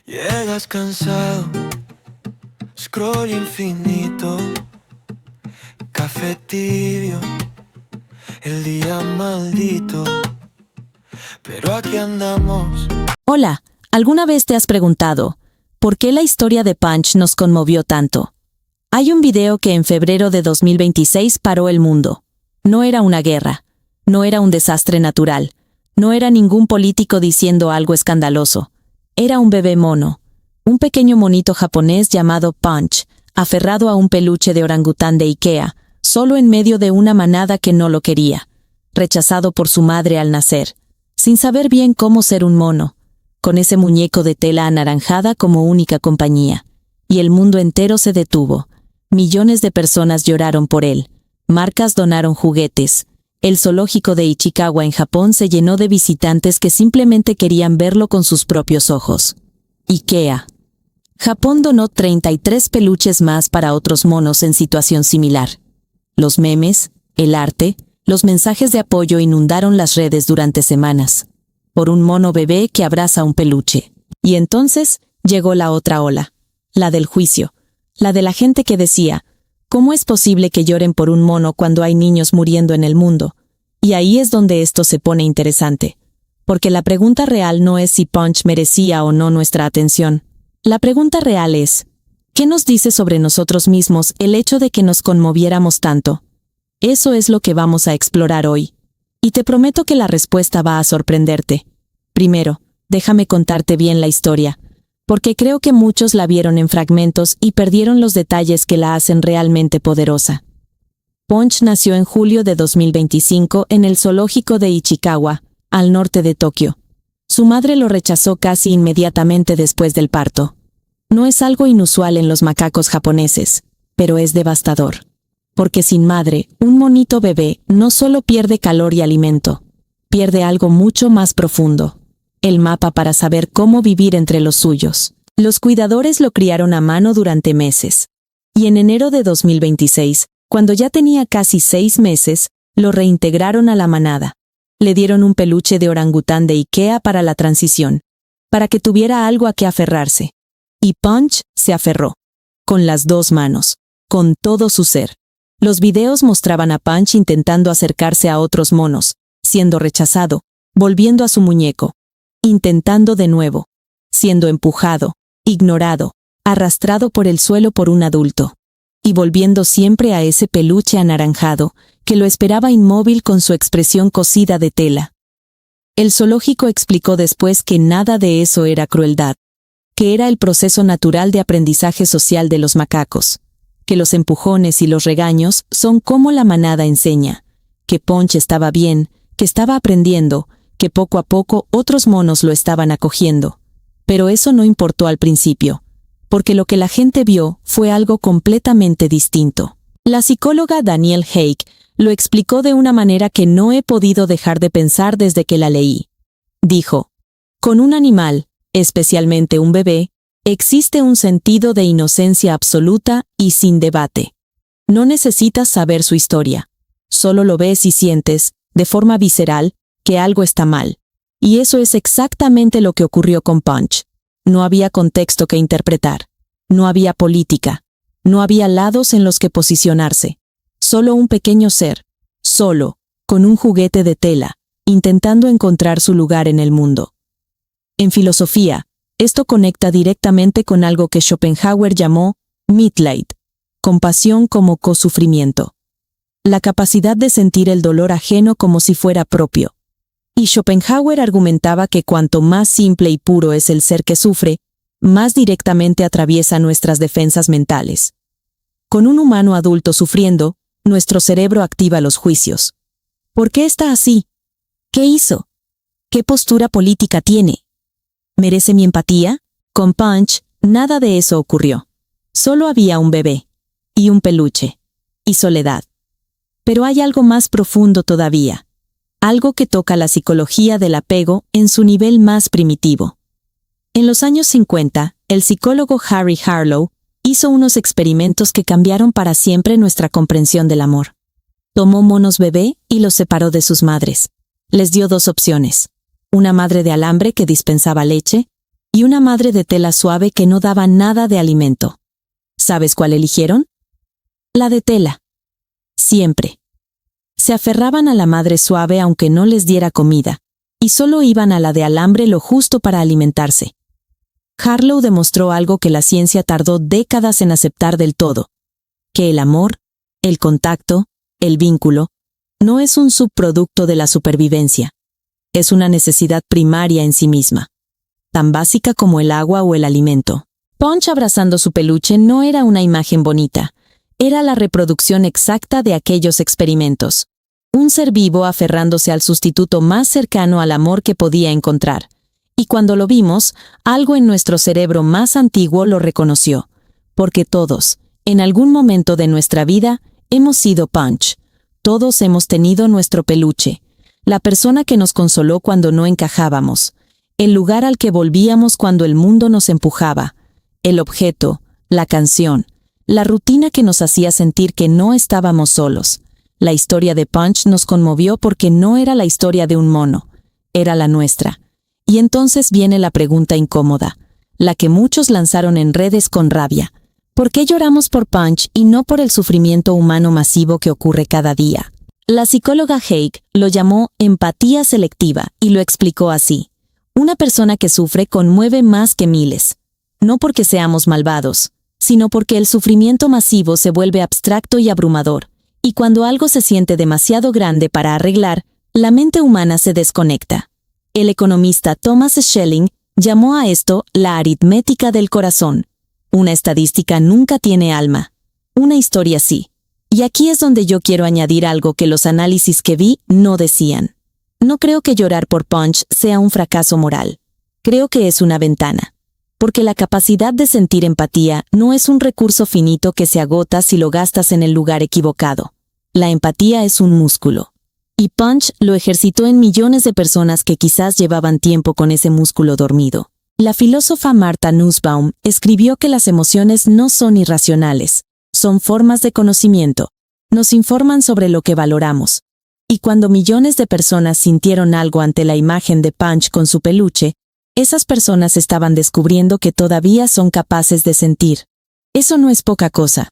Llegas cansado, scroll infinito, café tibio, el día maldito, pero aquí andamos. Hola, ¿alguna vez te has preguntado por qué la historia de Punch nos conmovió tanto? Hay un video que en febrero de 2026 paró el mundo. No era una guerra, no era un desastre natural, no era ningún político diciendo algo escandaloso. Era un bebé mono, un pequeño monito japonés llamado Punch, aferrado a un peluche de orangután de Ikea, solo en medio de una manada que no lo quería, rechazado por su madre al nacer, sin saber bien cómo ser un mono, con ese muñeco de tela anaranjada como única compañía. Y el mundo entero se detuvo. Millones de personas lloraron por él. Marcas donaron juguetes. El zoológico de Ichikawa en Japón se llenó de visitantes que simplemente querían verlo con sus propios ojos. IKEA. Japón donó 33 peluches más para otros monos en situación similar. Los memes, el arte, los mensajes de apoyo inundaron las redes durante semanas. Por un mono bebé que abraza un peluche. Y entonces llegó la otra ola. La del juicio. La de la gente que decía, ¿cómo es posible que lloren por un mono cuando hay niños muriendo en el mundo? Y ahí es donde esto se pone interesante. Porque la pregunta real no es si Punch merecía o no nuestra atención. La pregunta real es, ¿qué nos dice sobre nosotros mismos el hecho de que nos conmoviéramos tanto? Eso es lo que vamos a explorar hoy. Y te prometo que la respuesta va a sorprenderte. Primero, déjame contarte bien la historia, porque creo que muchos la vieron en fragmentos y perdieron los detalles que la hacen realmente poderosa. Punch nació en julio de 2025 en el zoológico de Ichikawa, al norte de Tokio. Su madre lo rechazó casi inmediatamente después del parto. No es algo inusual en los macacos japoneses, pero es devastador. Porque sin madre, un monito bebé no solo pierde calor y alimento, pierde algo mucho más profundo: el mapa para saber cómo vivir entre los suyos. Los cuidadores lo criaron a mano durante meses. Y en enero de 2026, cuando ya tenía casi 6 meses, lo reintegraron a la manada. Le dieron un peluche de orangután de Ikea para la transición, para que tuviera algo a que aferrarse. Y Punch se aferró, con las 2 manos, con todo su ser. Los videos mostraban a Punch intentando acercarse a otros monos, siendo rechazado, volviendo a su muñeco, intentando de nuevo, siendo empujado, ignorado, arrastrado por el suelo por un adulto, y volviendo siempre a ese peluche anaranjado que lo esperaba inmóvil con su expresión cosida de tela. El zoológico explicó después que nada de eso era crueldad, que era el proceso natural de aprendizaje social de los macacos, que los empujones y los regaños son como la manada enseña, que Punch estaba bien, que estaba aprendiendo, que poco a poco otros monos lo estaban acogiendo. Pero eso no importó al principio, porque lo que la gente vio fue algo completamente distinto. La psicóloga Danielle Haig lo explicó de una manera que no he podido dejar de pensar desde que la leí. Dijo, con un animal, especialmente un bebé, existe un sentido de inocencia absoluta y sin debate. No necesitas saber su historia. Solo lo ves y sientes, de forma visceral, que algo está mal. Y eso es exactamente lo que ocurrió con Punch. No había contexto que interpretar. No había política. No había lados en los que posicionarse. Solo un pequeño ser, solo, con un juguete de tela, intentando encontrar su lugar en el mundo. En filosofía, esto conecta directamente con algo que Schopenhauer llamó Mitleid, compasión como co-sufrimiento. La capacidad de sentir el dolor ajeno como si fuera propio. Y Schopenhauer argumentaba que cuanto más simple y puro es el ser que sufre, más directamente atraviesa nuestras defensas mentales. Con un humano adulto sufriendo, nuestro cerebro activa los juicios. ¿Por qué está así? ¿Qué hizo? ¿Qué postura política tiene? ¿Merece mi empatía? Con Punch, nada de eso ocurrió. Solo había un bebé, y un peluche, y soledad. Pero hay algo más profundo todavía. Algo que toca la psicología del apego en su nivel más primitivo. En los años 50, el psicólogo Harry Harlow hizo unos experimentos que cambiaron para siempre nuestra comprensión del amor. Tomó monos bebé y los separó de sus madres. Les dio 2 opciones: una madre de alambre que dispensaba leche y una madre de tela suave que no daba nada de alimento. ¿Sabes cuál eligieron? La de tela. Siempre. Se aferraban a la madre suave aunque no les diera comida, y solo iban a la de alambre lo justo para alimentarse. Harlow demostró algo que la ciencia tardó décadas en aceptar del todo, que el amor, el contacto, el vínculo, no es un subproducto de la supervivencia. Es una necesidad primaria en sí misma, tan básica como el agua o el alimento. Punch abrazando su peluche no era una imagen bonita, era la reproducción exacta de aquellos experimentos. Un ser vivo aferrándose al sustituto más cercano al amor que podía encontrar. Y cuando lo vimos, algo en nuestro cerebro más antiguo lo reconoció, porque todos, en algún momento de nuestra vida, hemos sido Punch. Todos hemos tenido nuestro peluche, la persona que nos consoló cuando no encajábamos, el lugar al que volvíamos cuando el mundo nos empujaba, el objeto, la canción, la rutina que nos hacía sentir que no estábamos solos. La historia de Punch nos conmovió porque no era la historia de un mono, era la nuestra. Y entonces viene la pregunta incómoda, la que muchos lanzaron en redes con rabia. ¿Por qué lloramos por Punch y no por el sufrimiento humano masivo que ocurre cada día? La psicóloga Haig lo llamó empatía selectiva y lo explicó así. Una persona que sufre conmueve más que miles. No porque seamos malvados, sino porque el sufrimiento masivo se vuelve abstracto y abrumador. Y cuando algo se siente demasiado grande para arreglar, la mente humana se desconecta. El economista Thomas Schelling llamó a esto la aritmética del corazón. Una estadística nunca tiene alma. Una historia sí. Y aquí es donde yo quiero añadir algo que los análisis que vi no decían. No creo que llorar por Punch sea un fracaso moral. Creo que es una ventana. Porque la capacidad de sentir empatía no es un recurso finito que se agota si lo gastas en el lugar equivocado. La empatía es un músculo. Y Punch lo ejercitó en millones de personas que quizás llevaban tiempo con ese músculo dormido. La filósofa Martha Nussbaum escribió que las emociones no son irracionales, son formas de conocimiento. Nos informan sobre lo que valoramos. Y cuando millones de personas sintieron algo ante la imagen de Punch con su peluche, esas personas estaban descubriendo que todavía son capaces de sentir. Eso no es poca cosa.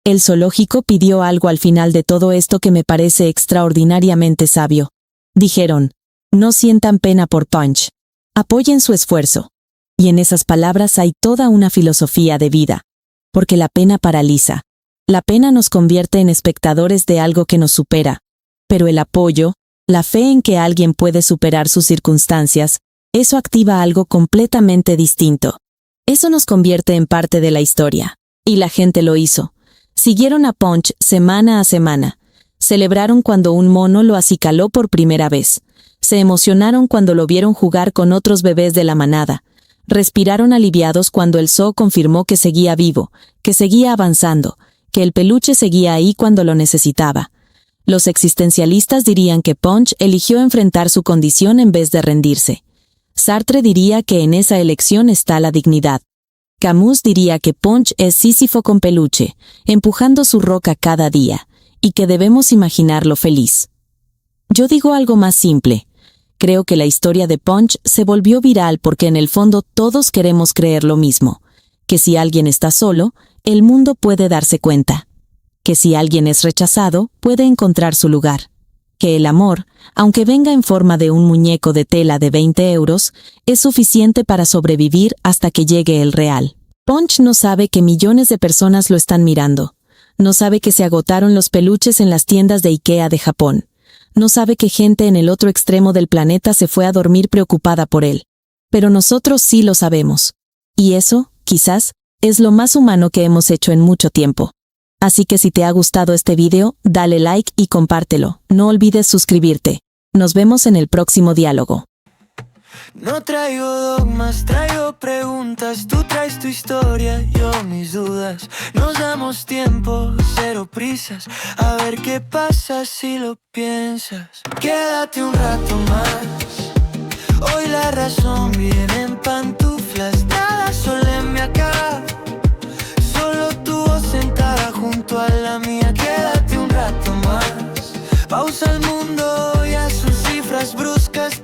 El zoológico pidió algo al final de todo esto que me parece extraordinariamente sabio. Dijeron, no sientan pena por Punch. Apoyen su esfuerzo. Y en esas palabras hay toda una filosofía de vida. Porque la pena paraliza. La pena nos convierte en espectadores de algo que nos supera. Pero el apoyo, la fe en que alguien puede superar sus circunstancias, eso activa algo completamente distinto. Eso nos convierte en parte de la historia. Y la gente lo hizo. Siguieron a Punch semana a semana. Celebraron cuando un mono lo acicaló por primera vez. Se emocionaron cuando lo vieron jugar con otros bebés de la manada. Respiraron aliviados cuando el zoo confirmó que seguía vivo, que seguía avanzando, que el peluche seguía ahí cuando lo necesitaba. Los existencialistas dirían que Punch eligió enfrentar su condición en vez de rendirse. Sartre diría que en esa elección está la dignidad. Camus diría que Punch es Sísifo con peluche, empujando su roca cada día, y que debemos imaginarlo feliz. Yo digo algo más simple. Creo que la historia de Punch se volvió viral porque en el fondo todos queremos creer lo mismo, que si alguien está solo, el mundo puede darse cuenta, que si alguien es rechazado, puede encontrar su lugar, que el amor, aunque venga en forma de un muñeco de tela de 20 euros, es suficiente para sobrevivir hasta que llegue el real. Punch no sabe que millones de personas lo están mirando. No sabe que se agotaron los peluches en las tiendas de IKEA de Japón. No sabe que gente en el otro extremo del planeta se fue a dormir preocupada por él. Pero nosotros sí lo sabemos. Y eso, quizás, es lo más humano que hemos hecho en mucho tiempo. Así que si te ha gustado este video, dale like y compártelo. No olvides suscribirte. Nos vemos en el próximo diálogo. No traigo dogmas, traigo preguntas. Tú traes tu historia, yo mis dudas. Nos damos tiempo, cero prisas. A ver qué pasa si lo piensas. Quédate un rato más. Hoy la razón viene en pantuflas. Nada solemne acá. Solo tu voz sentada junto a la mía. Quédate un rato más. Pausa el mundo y a sus cifras bruscas.